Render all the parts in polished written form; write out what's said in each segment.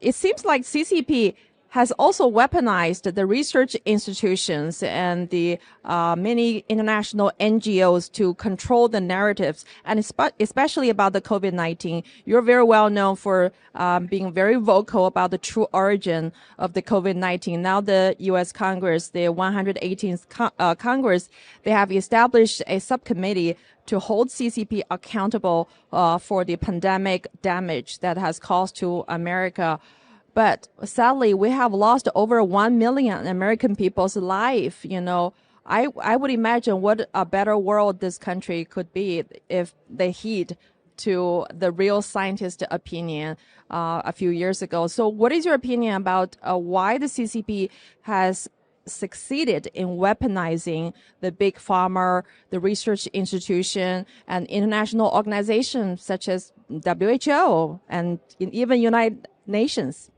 it seems like CCP has also weaponized the research institutions and the many international NGOs to control the narratives, and especially about the COVID-19. You're very well known for being very vocal about the true origin of the COVID-19. Now the U.S. Congress, the 118th Congress, they have established a subcommittee to hold CCP accountable for the pandemic damage that has caused to America. But sadly, we have lost over 1 million American people's life. You know, I would imagine what a better world this country could be if they heed to the real scientist opinion a few years ago. So what is your opinion about why the CCP has succeeded in weaponizing the big pharma, the research institution, and international organizations such as WHO and even United Nations?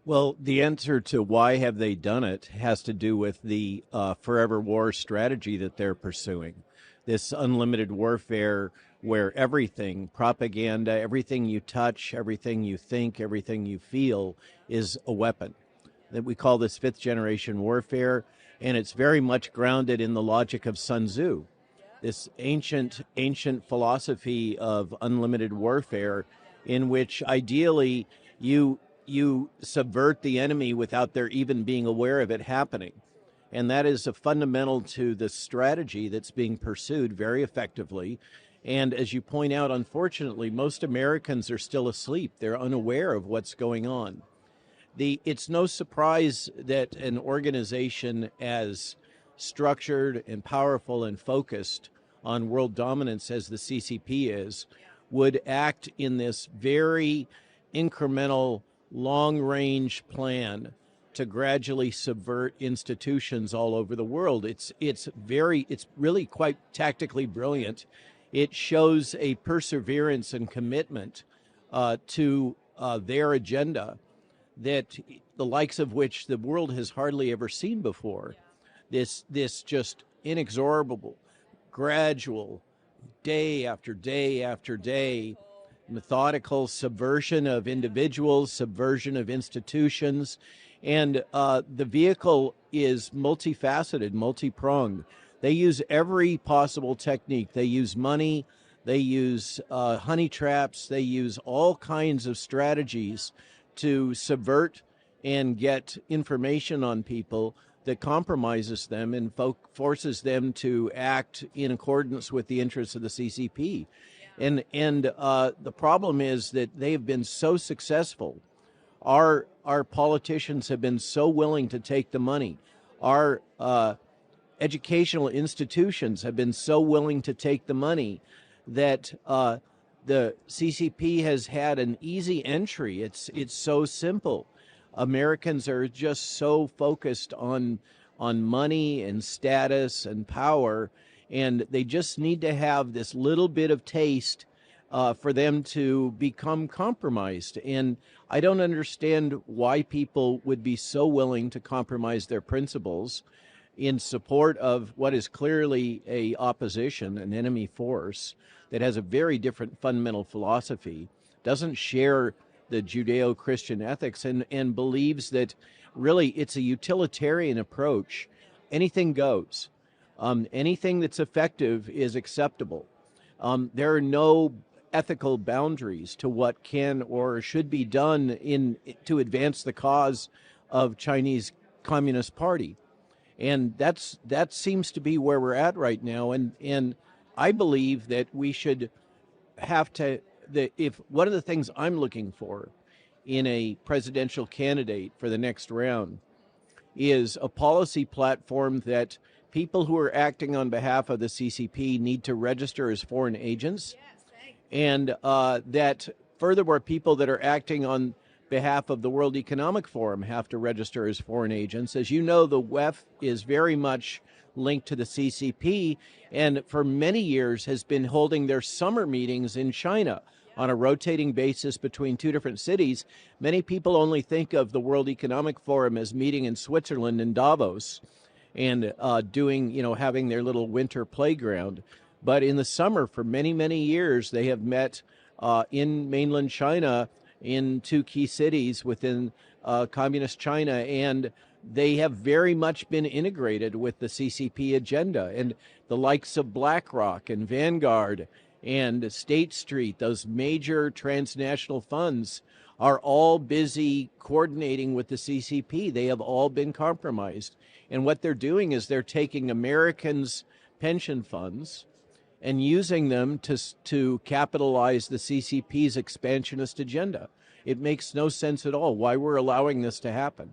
Well, the answer to why have they done it has to do with the forever war strategy that they're pursuing. This unlimited warfare where everything, propaganda, everything you touch, everything you think, everything you feel is a weapon. That we call this fifth generation warfare, and it's very much grounded in the logic of Sun Tzu, this ancient philosophy of unlimited warfare in which ideally you subvert the enemy without their even being aware of it happening. And that is a fundamental to the strategy that's being pursued very effectively. And as you point out, unfortunately, most Americans are still asleep. They're unaware of what's going on. It's no surprise that an organization as structured and powerful and focused on world dominance as the CCP is would act in this very incremental long-range plan to gradually subvert institutions all over the world. It's really quite tactically brilliant. It shows a perseverance and commitment to their agenda that the likes of which the world has hardly ever seen before. This just inexorable, gradual, day after day after day, methodical subversion of individuals, subversion of institutions, and the vehicle is multifaceted, multi-pronged. They use every possible technique. They use money, they use honey traps, they use all kinds of strategies to subvert and get information on people that compromises them and forces them to act in accordance with the interests of the CCP. And the problem is that they've been so successful. Our politicians have been so willing to take the money. Our educational institutions have been so willing to take the money that the CCP has had an easy entry. It's so simple. Americans are just so focused on money and status and power, and they just need to have this little bit of taste for them to become compromised. And I don't understand why people would be so willing to compromise their principles in support of what is clearly a opposition, an enemy force that has a very different fundamental philosophy, doesn't share the Judeo-Christian ethics, and believes that really it's a utilitarian approach. Anything goes. Anything that's effective is acceptable. There are no ethical boundaries to what can or should be done to advance the cause of Chinese Communist Party. And that seems to be where we're at right now. And I believe that we should have to, if one of the things I'm looking for in a presidential candidate for the next round is a policy platform that people who are acting on behalf of the CCP need to register as foreign agents. And that furthermore, people that are acting on behalf of the World Economic Forum have to register as foreign agents. As you know, the WEF is very much linked to the CCP, and for many years has been holding their summer meetings in China on a rotating basis between two different cities. Many people only think of the World Economic Forum as meeting in Switzerland in Davos and having their little winter playground. But in the summer, for many, many years, they have met in mainland China in 2 key cities within communist China, and they have very much been integrated with the CCP agenda. And the likes of BlackRock and Vanguard and State Street, those major transnational funds, are all busy coordinating with the CCP. They have all been compromised. And what they're doing is they're taking Americans' pension funds and using them to capitalize the CCP's expansionist agenda. It makes no sense at all why we're allowing this to happen.